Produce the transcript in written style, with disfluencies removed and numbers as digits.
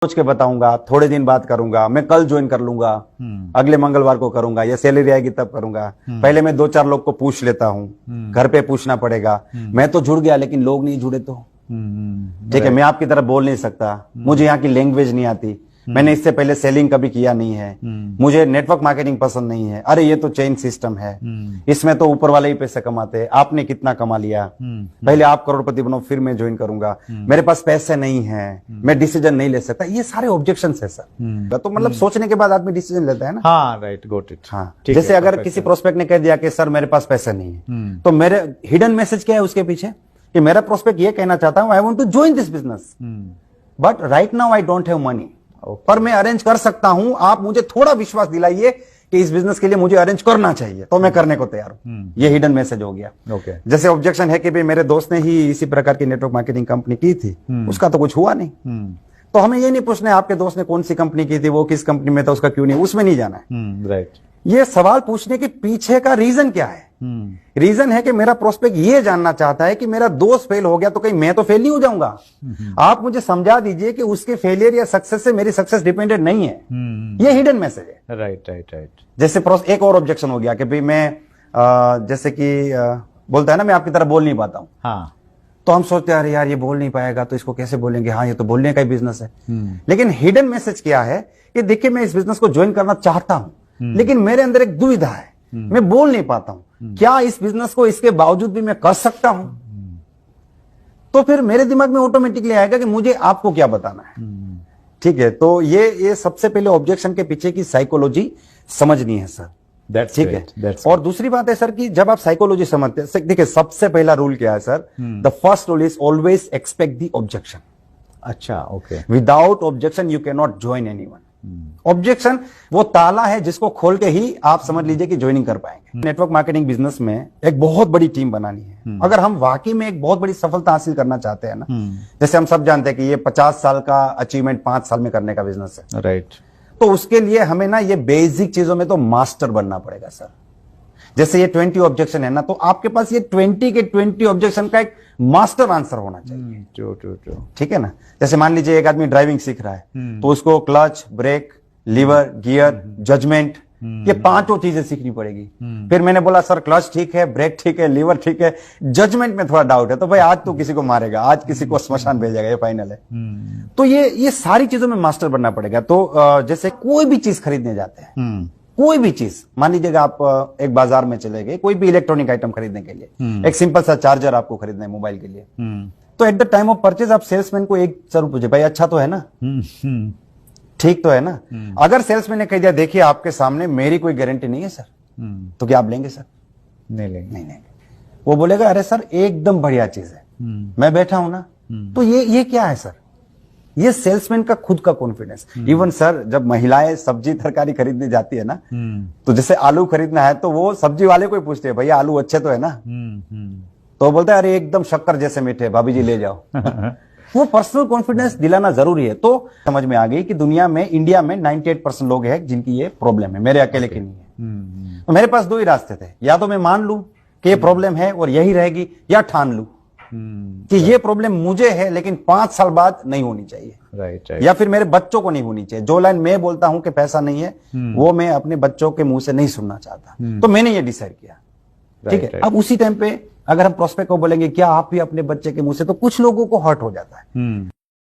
सोच के बताऊंगा, थोड़े दिन बाद करूंगा, मैं कल ज्वाइन कर लूंगा, अगले मंगलवार को करूंगा, या सैलरी आएगी तब करूंगा। पहले मैं 2-4 लोग को पूछ लेता हूँ, घर पे पूछना पड़ेगा। मैं तो जुड़ गया लेकिन लोग नहीं जुड़े तो ठीक है, मैं आपकी तरह बोल नहीं सकता, मुझे यहाँ की लैंग्वेज नहीं आती, मैंने इससे पहले सेलिंग कभी किया नहीं है, मुझे नेटवर्क मार्केटिंग पसंद नहीं है। अरे ये तो चेन सिस्टम है, इसमें तो ऊपर वाले ही पैसे कमाते हैं, आपने कितना कमा लिया, पहले आप करोड़पति बनो फिर मैं ज्वाइन करूंगा, मेरे पास पैसे नहीं है, मैं डिसीजन नहीं ले सकता। ये सारे ऑब्जेक्शन है सर। तो मतलब सोचने के बाद आदमी डिसीजन लेता है ना। हाँ, राइट, गॉट इट। हाँ, जैसे अगर किसी प्रोस्पेक्ट ने कह दिया कि सर मेरे पास पैसे नहीं है, तो मेरे हिडन मैसेज क्या है उसके पीछे कि मेरा प्रोस्पेक्ट ये कहना चाहता हूं, I want to join this business but right now I don't have money, पर मैं अरेंज कर सकता हूं, आप मुझे थोड़ा विश्वास दिलाइए कि इस बिजनेस के लिए मुझे अरेंज करना चाहिए, तो मैं करने को तैयार हूं। ये हिडन मैसेज हो गया। ओके। जैसे ऑब्जेक्शन है कि भाई मेरे दोस्त ने ही इसी प्रकार की नेटवर्क मार्केटिंग कंपनी की थी, उसका तो कुछ हुआ नहीं, तो हमें ये नहीं पूछना है आपके दोस्त ने कौन सी कंपनी की थी, वो किस कंपनी में था, उसका क्यों नहीं, उसमें नहीं जाना है। राइट। ये सवाल पूछने के पीछे का रीजन क्या है? रीजन है कि मेरा प्रोस्पेक्ट ये जानना चाहता है कि मेरा दोस्त फेल हो गया तो कहीं मैं तो फेल नहीं हो जाऊंगा। आप मुझे समझा दीजिए कि उसके फेलियर या सक्सेस से मेरी सक्सेस डिपेंडेंट नहीं है। ये हिडन मैसेज है। Right right right. जैसे एक और ऑब्जेक्शन हो गया कि भाई मैं जैसे कि बोलता है ना, मैं आपकी तरह बोल नहीं पाता हूं। हाँ। तो हम सोचते हैं अरे यार ये बोल नहीं पाएगा तो इसको कैसे बोलेंगे, हाँ ये तो बोलने का ही बिजनेस है। लेकिन हिडन मैसेज क्या है कि देखिए मैं इस बिजनेस को ज्वाइन करना चाहता हूं, लेकिन मेरे अंदर एक दुविधा है, मैं बोल नहीं पाता हूं, क्या इस बिजनेस को इसके बावजूद भी मैं कर सकता हूं? तो फिर मेरे दिमाग में ऑटोमेटिकली आएगा कि मुझे आपको क्या बताना है। ठीक है, तो ये सबसे पहले ऑब्जेक्शन के पीछे की साइकोलॉजी समझनी है सर। ठीक है। और दूसरी बात है सर कि जब आप साइकोलॉजी समझते हैं, देखिए सबसे पहला रूल क्या है sir, the first rule is always expect the objection. अच्छा, okay. Without objection you can not join anyone. Objection वो ताला है जिसको खोल के ही आप समझ लीजिए कि ज्वाइनिंग कर पाएंगे। नेटवर्क मार्केटिंग बिजनेस में एक बहुत बड़ी टीम बनानी है। अगर हम वाकई में एक बहुत बड़ी सफलता हासिल करना चाहते हैं ना, जैसे हम सब जानते हैं कि ये 50 साल का अचीवमेंट 5 साल में करने का बिजनेस है, राइट। तो उसके लिए हमें ना ये बेसिक चीजों में तो मास्टर बनना पड़ेगा सर। जैसे ये 20 ऑब्जेक्शन है ना, तो आपके पास ये 20 के 20 ऑब्जेक्शन का एक मास्टर आंसर होना चाहिए। ट्रू। ठीक है ना। जैसे मान लीजिए एक आदमी ड्राइविंग सीख रहा है, तो उसको clutch, brake, lever, gear, judgement, ये 5 चीजें सीखनी पड़ेगी। फिर मैंने बोला सर क्लच ठीक है, ब्रेक ठीक है, लीवर ठीक है, जजमेंट में थोड़ा डाउट है, तो भाई आज तो किसी को मारेगा, आज किसी को श्मशान भेजेगा, ये फाइनल है। तो ये सारी चीजों में मास्टर बनना पड़ेगा। तो जैसे कोई भी चीज खरीदने जाते हैं, कोई भी चीज, मान लीजिएगा आप एक बाजार में चले गए कोई भी इलेक्ट्रॉनिक आइटम खरीदने के लिए, एक सिंपल सा चार्जर आपको खरीदना है मोबाइल के लिए, तो at the time of purchase आप सेल्समैन को एक जरूर पूछे, भाई अच्छा तो है ना, ठीक तो है ना। अगर सेल्समैन ने कह दिया देखिए आपके सामने मेरी कोई गारंटी नहीं है सर, तो क्या आप लेंगे सर? नहीं लेंगे। नहीं। वो बोलेगा अरे सर एकदम बढ़िया चीज है, मैं बैठा हूं ना। तो ये क्या है सर? ये सेल्समैन का खुद का कॉन्फिडेंस। इवन सर जब महिलाएं सब्जी तरकारी खरीदने जाती है ना, तो जैसे आलू खरीदना है तो वो सब्जी वाले को ही पूछते हैं भैया आलू अच्छे तो है ना, तो बोलता है अरे एकदम शक्कर जैसे मीठे, भाभी जी ले जाओ। वो पर्सनल कॉन्फिडेंस दिलाना जरूरी है। तो समझ में आ गई कि दुनिया में, इंडिया में 98% लोग हैं जिनकी ये प्रॉब्लम है, मेरे अकेले की नहीं है। तो मेरे पास 2 ही रास्ते थे, या तो मैं मान लूं कि ये प्रॉब्लम है और यही रहेगी, या ठान लूं कि ये प्रॉब्लम मुझे है लेकिन 5 साल बाद नहीं होनी चाहिए। राइट। या फिर मेरे बच्चों को नहीं होनी चाहिए। जो लाइन मैं बोलता हूं कि पैसा नहीं है, वो मैं अपने बच्चों के मुंह से नहीं सुनना चाहता। तो मैंने ये डिसाइड किया। ठीक है। अब उसी टाइम पे अगर हम प्रोस्पेक्ट को बोलेंगे क्या आप भी अपने बच्चे के मुंह से, तो कुछ लोगों को हर्ट हो जाता है।